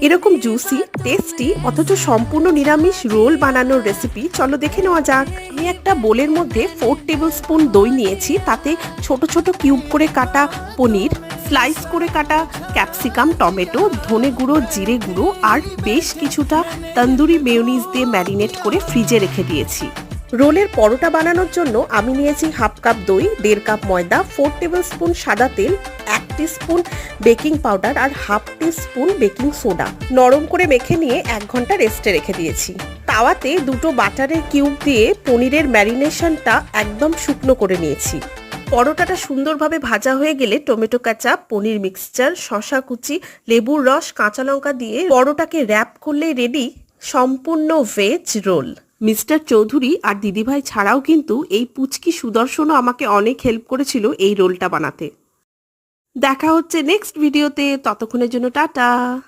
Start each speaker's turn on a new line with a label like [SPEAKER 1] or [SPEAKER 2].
[SPEAKER 1] এরকম juicy, tasty অথচ সম্পূর্ণ নিরামিষ রোল বানানোর রেসিপি চলো দেখে নেওয়া যাক। আমি একটা বোলের মধ্যে 4 টেবিল স্পুন দই নিয়েছি, তাতে ছোট ছোট কিউব করে কাটা পনির, স্লাইস করে কাটা ক্যাপসিকাম, টমেটো, ধনে গুঁড়ো, জিরে গুঁড়ো আর বেশ কিছুটা তন্দুরি মেয়োনিজ দিয়ে ম্যারিনেট করে ফ্রিজে রেখে দিয়েছি। রোলের পরোটা বানানোর জন্য আমি নিয়েছি হাফ কাপ দই, 1.5 কাপ ময়দা, 4 টেবিল স্পুন সাদা তেল, 1 টিস্পুন বেকিং পাউডার আর হাফ টিস্পুন বেকিং সোডা। নরম করে মেখে নিয়ে 1 ঘন্টা রেস্টে রেখে দিয়েছি। তাওয়াতে দুটো বাটারের কিউব দিয়ে পনিরের ম্যারিনেশনটা একদম শুকনো করে নিয়েছি। পরোটাটা সুন্দরভাবে ভাজা হয়ে গেলে টমেটো কেচাপ, পনির মিক্সচার, শসা কুচি, লেবুর রস, কাঁচা লঙ্কা দিয়ে পরোটাকে র্যাপ করলেই রেডি সম্পূর্ণ ভেজ রোল। মিস্টার চৌধুরী আর দিদিভাই ছাড়াও কিন্তু এই পুচকি সুদর্শনও আমাকে অনেক হেল্প করেছিল এই রোলটা বানাতে। দেখা হচ্ছে নেক্সট ভিডিওতে, ততক্ষণের জন্য টাটা।